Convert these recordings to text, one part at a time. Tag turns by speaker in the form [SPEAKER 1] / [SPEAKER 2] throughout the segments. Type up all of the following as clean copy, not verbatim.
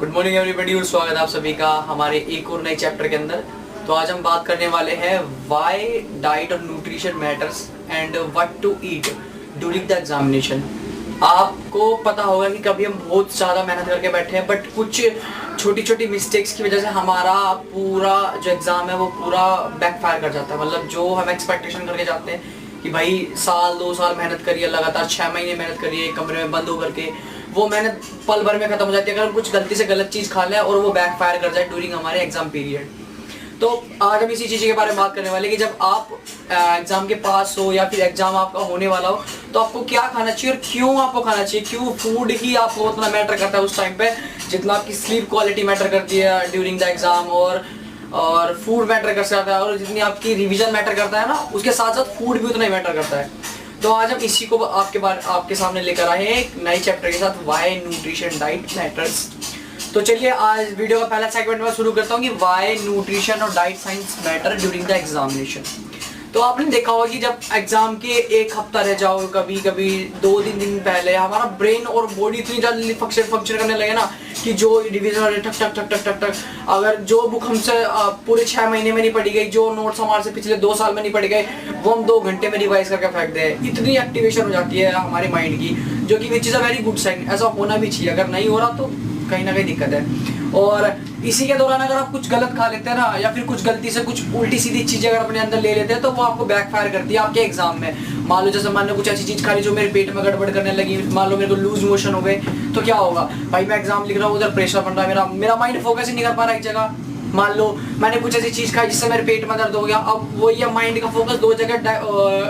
[SPEAKER 1] Good morning everybody और स्वागत है आप सभी का हमारे एक और नए चैप्टर के अंदर। तो आज हम बात करने वाले हैं व्हाई डाइट और nutrition matters and what to eat during the examination. आपको पता होगा कि कभी हम बहुत ज़्यादा मेहनत करके बैठे हैं बट कुछ छोटी छोटी मिस्टेक्स की वजह से हमारा पूरा जो एग्ज़ाम है वो पूरा बैकफायर कर जाता है। मतलब जो हम एक्सपेक्टेशन करके जाते हैं कि भाई साल 2 साल मेहनत करिए, लगातार 6 महीने मेहनत करिए कमरे में बंद होकर के, वो मेहनत पल भर में खत्म हो जाती है अगर हम कुछ गलती से गलत चीज़ खा लें और वो बैकफायर कर जाए ड्यूरिंग हमारे एग्जाम पीरियड। तो आज हम इसी चीज़ के बारे में बात करने वाले कि जब आप एग्जाम के पास हो या फिर एग्जाम आपका होने वाला हो तो आपको क्या खाना चाहिए और क्यों आपको खाना चाहिए, क्यों फूड ही आपको उतना मैटर करता है उस टाइम पे जितना आपकी स्लीप क्वालिटी मैटर करती है ड्यूरिंग द एग्जाम, और फूड मैटर कर सकता है, और जितनी आपकी रिवीजन मैटर करता है ना उसके साथ साथ फूड भी उतना ही मैटर करता है। तो आज हम इसी को आपके सामने लेकर आए हैं एक नए चैप्टर के साथ, व्हाई न्यूट्रिशन डाइट मैटर्स। तो चलिए आज वीडियो का पहला सेगमेंट में शुरू करता हूँ कि व्हाई न्यूट्रिशन और diet science matter during the examination. तो आपने देखा होगा कि जब एग्जाम के एक हफ्ता रह जाओ, कभी कभी 2-3 दिन पहले हमारा ब्रेन और बॉडी इतनी जल्दी फंक्शन करने लगे ना कि जो रिवीजन वाले ठक ठक ठक ठक ठक ठक, अगर जो बुक हमसे पूरे 6 महीने में नहीं पढ़ी गई, जो नोट्स हमारे से पिछले 2 साल में नहीं पढ़े गए, वो हम 2 घंटे में रिवाइज करके फेंक दें। इतनी एक्टिवेशन हो जाती है हमारे माइंड की, जो कि which is a very good sign. ऐसा होना भी चाहिए, अगर नहीं हो रहा तो कहीं ना कहीं दिक्कत है। और इसी के दौरान अगर आप कुछ गलत खा लेते हैं ना, या फिर कुछ गलती से कुछ उल्टी सीधी चीजें अगर अपने अंदर ले लेते हैं तो वो आपको बैकफायर करती है आपके एग्जाम में। मान लो जैसे मान लो कुछ ऐसी चीज खा ली जो मेरे पेट में गड़बड़ करने लगी, मान लो मेरे को लूज मोशन हो गए, तो क्या होगा भाई, मैं एग्जाम लिख रहा हूँ, उधर प्रेशर बन रहा है, मेरा माइंड फोकस ही नहीं कर पा रहा एक जगह। मान लो मैंने कुछ ऐसी चीज खाई जिससे मेरे पेट में दर्द हो गया, अब वो ये माइंड का फोकस 2 जगह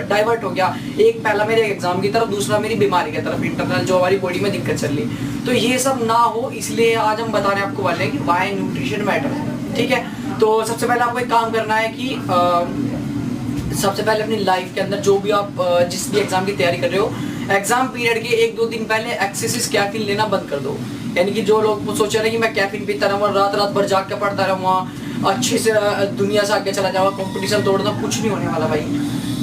[SPEAKER 1] डाइवर्ट हो गया, एक पहला मेरे एग्जाम की तरफ, दूसरा मेरी बीमारी की तरफ, इंटरनल जो हमारी बॉडी में दिक्कत चल रही। तो ये सब ना हो इसलिए आज हम बताने आपको वाले हैं कि व्हाई न्यूट्रिशन मैटर। ठीक है, तो सबसे पहले आपको एक काम करना है कि सबसे पहले अपनी लाइफ के अंदर जो भी आप जिस भी एग्जाम की तैयारी कर रहे हो, एग्जाम पीरियड के 1-2 दिन पहले एक्सेसिव कैफीन लेना बंद कर दो। यानी कि जो लोग सोच रहे हैं कि मैं कैफीन पीता रहूँगा, रात भर जाग के पढ़ता रहूँगा, अच्छे से दुनिया से आगे चला जाऊँगा, कंपटीशन तोड़ना, कुछ नहीं होने वाला भाई।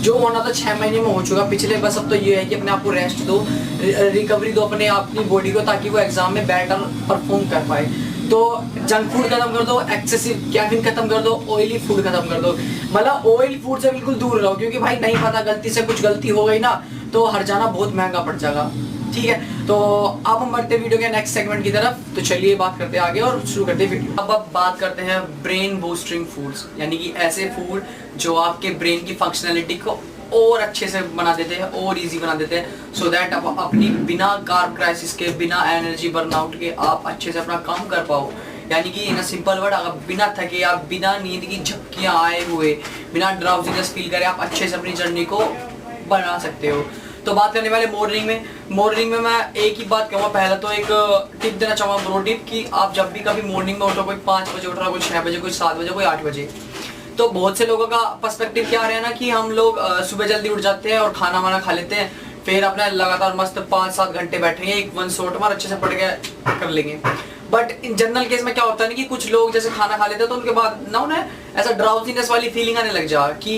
[SPEAKER 1] जो होना था 6 महीने में हो चुका पिछले, बस अब तो ये है कि अपने आप को रेस्ट दो, रिकवरी दो अपनी बॉडी को, ताकि वो एग्जाम में बेटर परफॉर्म कर पाए। तो जंक फूड खत्म कर दो, एक्सेसिव कैफीन खत्म कर दो, ऑयली फूड खत्म कर दो। मतलब ऑयल फूड से बिल्कुल दूर रहो, क्योंकि भाई नहीं पता गलती से कुछ गलती हो गई ना तो हर जाना बहुत महंगा पड़ जाएगा। ठीक है, तो अब हम बढ़ते वीडियो के नेक्स्ट सेगमेंट की तरफ। तो चलिए बात करते हैं आगे और शुरू करते हैं वीडियो। अब बात करते हैं ब्रेन बूस्टिंग फूड्स, यानी कि ऐसे फूड जो आपके ब्रेन की फंक्शनैलिटी को और अच्छे से बना देते हैं और इजी बना देते हैं, सो दैट आप अपनी बिना कार्ब क्राइसिस के, बिना एनर्जी बर्नआउट के आप अच्छे से अपना काम कर पाओ। यानी कि इन सिंपल वर्ड, अगर बिना थके, आप बिना नींद की झपकियाँ आए हुए, बिना ड्राउजीनेस फील करे, आप अच्छे से अपनी जर्नी को बना सकते हो। तो बात करने वाले मॉर्निंग में मैं एक ही बात कहूँगा, पहले तो एक टिप देना चाहूँगा, ब्रो टिप, कि आप जब भी कभी मॉर्निंग में उठो, कोई 5 बजे उठ रहा है, कोई 6 बजे, कोई 7 बजे, कोई 8 बजे, तो बहुत से लोगों का पर्सपेक्टिव क्या रहा है ना कि हम लोग सुबह जल्दी उठ जाते हैं और खाना वाना खा लेते हैं, फिर अपना लगातार मस्त 5-7 घंटे बैठेंगे, एक 1 शॉट मार अच्छे से पढ़ के कर लेंगे। बट इन जनरल केस में क्या होता है ना कि कुछ लोग जैसे खाना खा लेते हैं तो उनके बाद ना उन्हें ऐसा ड्राउजीनेस वाली फीलिंग आने लग जा कि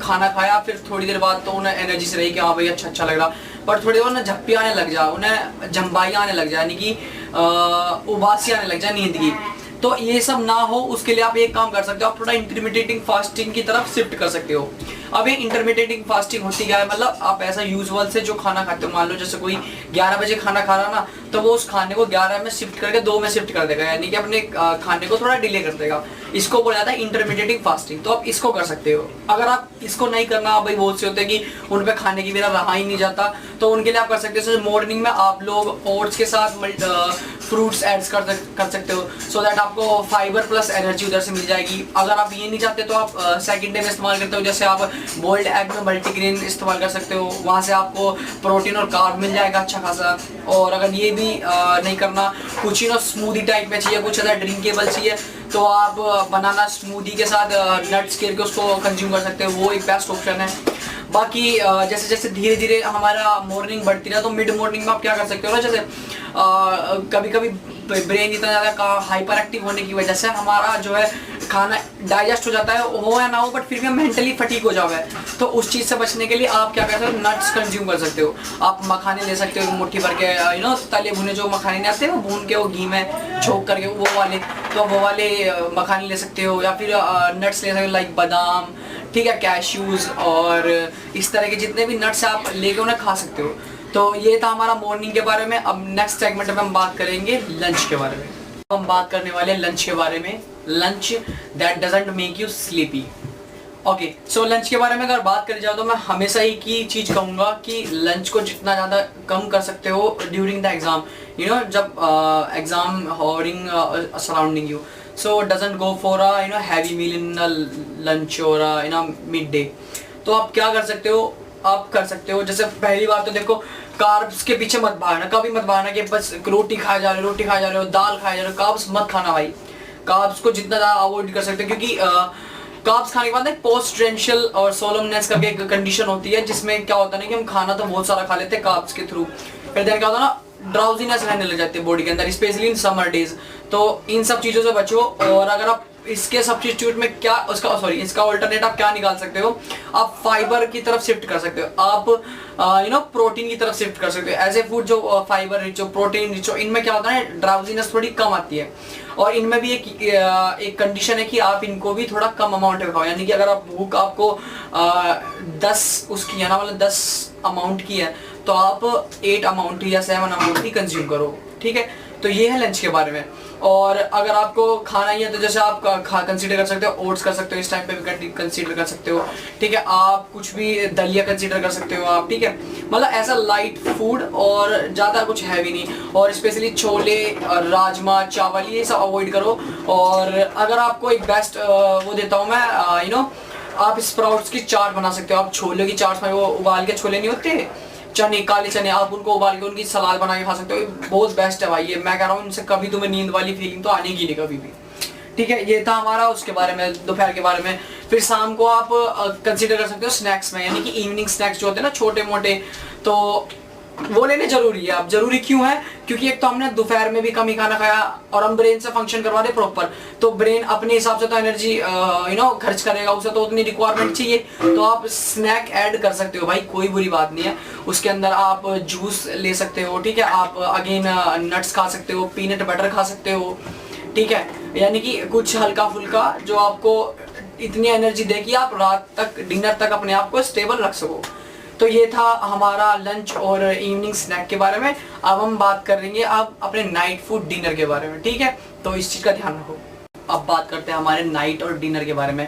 [SPEAKER 1] खाना खाया फिर थोड़ी देर बाद तो उन्हें एनर्जी से रही कि हाँ भाई अच्छा लग रहा, बट थोड़ी देर बाद ना झप्पी आने लग जा, उन्हें जम्बाई आने लग जाए, यानी कि उबासी आने लग जाए नींद की। तो ये सब ना हो उसके लिए आप एक काम कर सकते हो, आप थोड़ा इंटरमिटेटिंग फास्टिंग की तरफ शिफ्ट कर सकते हो। अब ये इंटरमिटेटिंग फास्टिंग होती क्या है, मतलब आप ऐसा यूजुअल से जो खाना खाते हो, मान लो जैसे कोई 11 बजे खाना खा रहा ना, तो वो उस खाने को 11 में शिफ्ट करके 2 में शिफ्ट कर देगा, यानी कि अपने खाने को थोड़ा डिले कर देगा। इसको बोला जाता है इंटरमिटेटिंग फास्टिंग। तो आप इसको कर सकते हो। अगर आप इसको नहीं करना, आप भाई बहुत से होते हैं कि उन पे खाने की बिना रहा ही नहीं जाता, तो उनके लिए आप कर सकते हो मॉर्निंग में आप लोग ओट्स के साथ फ्रूट्स ऐड कर सकते हो, सो दैट आपको फाइबर प्लस एनर्जी उधर से मिल जाएगी। अगर आप ये नहीं चाहते तो आप सेकंड डे में इस्तेमाल करते हो, जैसे आप बॉइल्ड एग में मल्टीग्रेन इस्तेमाल कर सकते हो, वहाँ से आपको प्रोटीन और कार्ब मिल जाएगा अच्छा खासा। और अगर ये भी नहीं करना, कुछ ही ना स्मूदी टाइप में चाहिए, कुछ ऐसा ड्रिंकेबल चाहिए, तो आप बनाना स्मूदी के साथ नट्स गिर के उसको कंज्यूम कर सकते हो, वो एक बेस्ट ऑप्शन है। बाकी जैसे जैसे धीरे धीरे हमारा मॉर्निंग बढ़ती है तो मिड मॉर्निंग में आप क्या कर सकते हो ना, जैसे कभी कभी ब्रेन इतना ज़्यादा हाइपर एक्टिव होने की वजह से हमारा जो है खाना डाइजेस्ट हो जाता है, हो या ना हो, बट फिर भी हम मेंटली फटीक हो जाओगे। तो उस चीज़ से बचने के लिए आप क्या कर सकते हो, नट्स कंज्यूम कर सकते हो। आप मखाने ले सकते हो, मुट्ठी भर के, तले भुने जो मखाने नहीं आते हैं वो भून के वो घी में छोक करके वो वाले, तो वो वाले मखाने ले सकते हो। या फिर नट्स ले सकते हो लाइक बादाम, ठीक है, कैश्यूज़ और इस तरह के जितने भी नट्स आप लेके उन्हें खा सकते हो। तो ये था हमारा मॉर्निंग के बारे में। अब नेक्स्ट सेगमेंट में हम बात करेंगे लंच के बारे में। हम बात करने वाले हैं लंच के बारे में, lunch that doesn't make you sleepy. Okay, so lunch के बारे में अगर बात करी जाए तो मैं हमेशा ही की चीज़ कहूँगा कि लंच को जितना ज़्यादा कम कर सकते हो ड्यूरिंग द एग्ज़ाम, जब exam hovering surrounding you, so doesn't go for a heavy meal in a lunch or in a midday। तो आप क्या कर सकते हो, आप कर सकते हो जैसे पहली बात तो देखो, कार्ब्स के पीछे मत भागना, कभी मत भागना कि बस रोटी खाए जा रहे हो, दाल खाए जा रहे हो। कार्ब्स मत खाना भाई, कार्ब्स को जितना ज़्यादा अवॉइड कर सकते हो, क्योंकि कार्ब्स खाने के बाद एक पोस्ट्रेंशियल और सोलमनेस करके एक कंडीशन होती है, जिसमें क्या होता है ना कि हम खाना तो बहुत सारा खा लेते हैं कार्ब्स के थ्रू, फिर देन क्या होता है ना, ड्राउजीनेस रहने लग जाती है बॉडी के अंदर, स्पेशली इन समर डेज। तो इन सब चीज़ों से बचो। और अगर आप इसके सब्स्टिट्यूट में क्या इसका ऑल्टरनेट आप क्या निकाल सकते हो, आप फाइबर की तरफ शिफ्ट कर सकते हो, आप प्रोटीन की तरफ शिफ्ट कर सकते हो। ऐसे फूड जो फाइबर रिच हो, प्रोटीन रिच हो, इनमें क्या होता है, ड्राउजीनेस थोड़ी कम आती है। और इनमें भी एक कंडीशन है कि आप इनको भी थोड़ा कम अमाउंट में खाओ, यानी कि अगर आप भूख आपको 10 उसकी है ना, मतलब 10 अमाउंट की है, तो आप 8 अमाउंट या 7 अमाउंट ही कंज्यूम करो, ठीक है। तो ये है लंच के बारे में। और अगर आपको खाना ही है तो जैसे आप कंसीडर कर सकते हो, ओट्स कर सकते हो, इस टाइम पे भी कंसीडर कर सकते हो, ठीक है। आप कुछ भी दलिया कंसीडर कर सकते हो आप, ठीक है। मतलब ऐसा लाइट फूड और ज़्यादा कुछ हैवी नहीं, और स्पेशली छोले, राजमा, चावल, ये सब अवॉइड करो। और अगर आपको एक बेस्ट वो देता हूँ मैं, आप स्प्राउट्स की चाट बना सकते हो। आप छोले की चाट में वो उबाल के छोले नहीं होते, चने, काले चने, आप उनको उबाल के उनकी सलाद बना के खा सकते हो। बहुत बेस्ट है भाई, ये मैं कह रहा हूँ, इनसे कभी तुम्हें नींद वाली फीलिंग तो आने की नहीं कभी भी, ठीक है। ये था हमारा उसके बारे में, दोपहर के बारे में। फिर शाम को आप कंसीडर कर सकते हो स्नैक्स में, यानी कि इवनिंग स्नैक्स जो होते हैं ना छोटे मोटे, तो वो लेने जरूरी है। अब जरूरी क्यों है, क्योंकि एक तो हमने दोपहर में भी कम ही खाना खाया और हम ब्रेन से फंक्शन करवा रहे प्रॉपर, तो ब्रेन अपने हिसाब से तो एनर्जी खर्च करेगा, उसे तो उतनी रिक्वायरमेंट चाहिए। तो आप स्नैक ऐड कर सकते हो भाई, कोई बुरी बात नहीं है। उसके अंदर आप जूस ले सकते हो, ठीक है। आप अगेन नट्स खा सकते हो, पीनट बटर खा सकते हो, ठीक है। यानी कि कुछ हल्का फुल्का जो आपको इतनी एनर्जी दे कि आप रात तक, डिनर तक अपने आप को स्टेबल रख सको। तो ये था हमारा लंच और इवनिंग स्नैक के बारे में। अब हम बात करेंगे अब अपने नाइट फूड डिनर के बारे में, ठीक है। तो इस चीज़ का ध्यान रखो। अब बात करते हैं हमारे नाइट और डिनर के बारे में।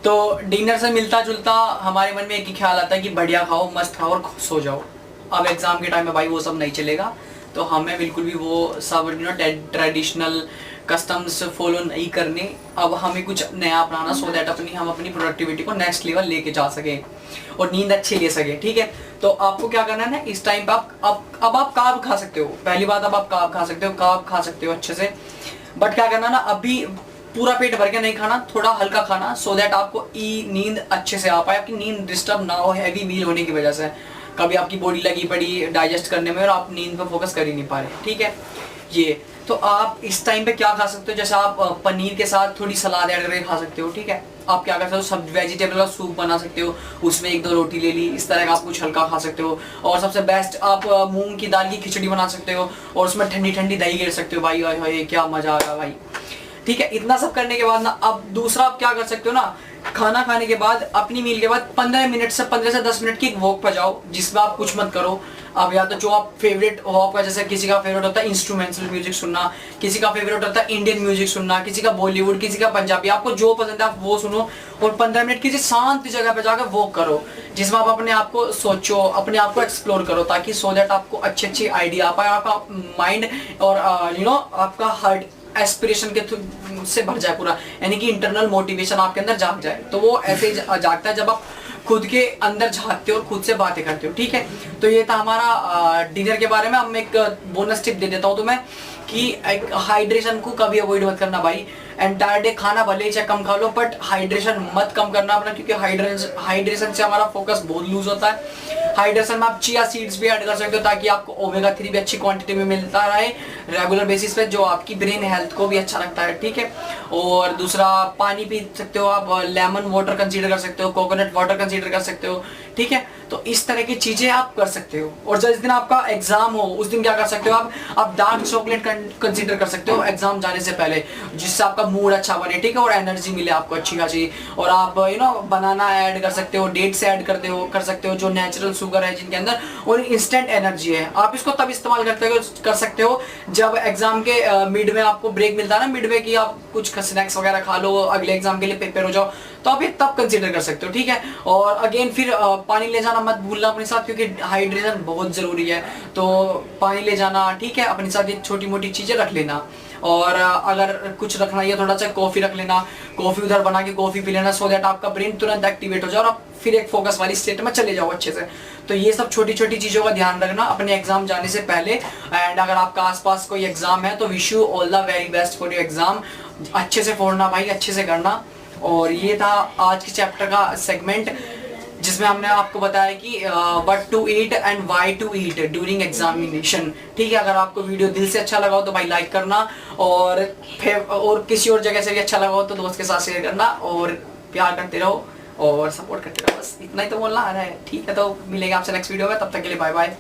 [SPEAKER 1] तो डिनर से मिलता जुलता हमारे मन में एक ही ख्याल आता है कि बढ़िया खाओ, मस्त खाओ और सो जाओ। अब एग्जाम के टाइम में भाई वो सब नहीं चलेगा, तो हमें बिल्कुल भी वो सब ट्रेडिशनल कस्टम्स फॉलो नहीं करने। अब हमें कुछ नया अपनाना, सो दैट हम अपनी प्रोडक्टिविटी को नेक्स्ट लेवल लेके जा सके और नींद अच्छी ले सके, ठीक है। तो आपको क्या करना है ना, इस टाइम पे अब आप कार्ब खा सकते हो। पहली बात, अब आप कार्ब खा सकते हो अच्छे से, बट क्या करना ना, अभी पूरा पेट भर के नहीं खाना, थोड़ा हल्का खाना, सो दैट आपको नींद अच्छे से आ पाए, आपकी नींद डिस्टर्ब ना हो हैवी मील होने की वजह से। कभी आपकी बॉडी लगी पड़ी डाइजेस्ट करने में और आप नींद पे फोकस कर ही नहीं पा रहे, ठीक है। ये तो आप इस टाइम पे क्या खा सकते हो, जैसे आप पनीर के साथ थोड़ी सलाद ऐड करके खा सकते हो, ठीक है। आप क्या कर सकते हो, सब वेजिटेबल का सूप बना सकते हो, उसमें 1-2 रोटी ले ली, इस तरह का आप कुछ हल्का खा सकते हो। और सबसे बेस्ट, आप मूंग की दाल की खिचड़ी बना सकते हो और उसमें ठंडी ठंडी दही गिर सकते हो भाई, भाई क्या मजा आ रहा भाई, ठीक है। इतना सब करने के बाद ना, अब दूसरा आप क्या कर सकते हो ना, खाना खाने के बाद, अपनी मील के बाद 15 से 10 मिनट की वॉक पर जाओ, जिसमें आप कुछ मत करो। अब या तो जो आप फेवरेट हो आपका, जैसे किसी का फेवरेट होता है इंस्ट्रूमेंटल म्यूजिक सुनना, किसी का फेवरेट होता है इंडियन म्यूजिक सुनना, किसी का बॉलीवुड, किसी का पंजाबी, आपको जो पसंद है आप वो सुनो और 15 मिनट किसी शांत जगह पे जाकर वॉक करो, जिसमें आप अपने आप को सोचो, अपने आप को एक्सप्लोर करो, ताकि सो दैट आपको अच्छे आइडिया आ पाए, आपका माइंड और आपका हार्ट एस्पिरेशन के से भर जाए पूरा, यानी कि इंटरनल मोटिवेशन आपके अंदर जाग जाए। तो वो ऐसे जागता है जब आप खुद के अंदर झांकते हो और खुद से बातें करते हो, ठीक है। तो ये था हमारा डिनर के बारे में। अब मैं एक बोनस टिप दे देता हूँ तुम्हें कि एक हाइड्रेशन को कभी अवॉइड मत करना भाई। एंटायर डे खाना भले ही चाहे कम खा लो, बट हाइड्रेशन मत कम करना अपना, क्योंकि हाइड्रेशन से हमारा फोकस बहुत लूज होता है। हाइड्रेशन में आप चिया सीड्स भी ऐड कर सकते हो ताकि आपको ओमेगा 3 भी अच्छी क्वांटिटी में मिलता रहे रेगुलर बेसिस पे, जो आपकी ब्रेन हेल्थ को भी अच्छा लगता है, ठीक है। और दूसरा पानी पी सकते हो आप, लेमन वाटर कंसीडर कर सकते हो, कोकोनट वाटर कंसीडर कर सकते हो, ठीक है। तो इस तरह की चीजें आप कर सकते हो। और जिस दिन आपका एग्जाम हो उस दिन क्या कर सकते हो आप डार्क चॉकलेट कंसीडर कर सकते हो एग्जाम जाने से पहले, जिससे आपका मूड अच्छा बने, ठीक है, और एनर्जी मिले आपको अच्छी खासी। और आप बनाना ऐड कर सकते हो, डेट्स ऐड कर सकते हो जो नेचुरल शुगर है जिनके अंदर, और इंस्टेंट एनर्जी है। आप इसको तब इस्तेमाल कर सकते हो जब एग्जाम के मिड में आपको ब्रेक मिलता है ना, मिड में कि आप कुछ स्नैक्स वगैरह खा लो, अगले एग्जाम के लिए प्रिपेयर हो जाओ, तो आप ये तब कंसीडर कर सकते हो, ठीक है। और अगेन फिर पानी ले जाना मत भूलना अपने साथ, क्योंकि हाइड्रेशन बहुत जरूरी है। तो पानी ले जाना, ठीक है, अपने साथ ये छोटी मोटी चीजें रख लेना। और अगर कुछ रखना है थोड़ा सा कॉफी रख लेना, कॉफी उधर बना के कॉफी पी लेना, सो दैट आपका ब्रेन तुरंत एक्टिवेट हो जाए और आप फिर एक फोकस वाली स्टेट में चले जाओ अच्छे से। तो ये सब छोटी छोटी चीजों का ध्यान रखना अपने एग्जाम जाने से पहले। एंड अगर आपका आसपास कोई एग्जाम है तो wish you all the very best for your exam. अच्छे से पढ़ना भाई, अच्छे से करना। और ये था आज के चैप्टर का सेगमेंट जिसमें हमने आपको बताया कि what to eat and why to eat during examination, ठीक है। अगर आपको वीडियो दिल से अच्छा लगा हो तो भाई लाइक करना, और किसी और जगह से भी अच्छा लगा हो तो दोस्त के साथ शेयर करना, और प्यार करते रहो और सपोर्ट करते रहो। बस इतना ही तो बोलना आ रहा है, ठीक है। तो मिलेंगे आपसे नेक्स्ट वीडियो में, तब तक के लिए बाय बाय।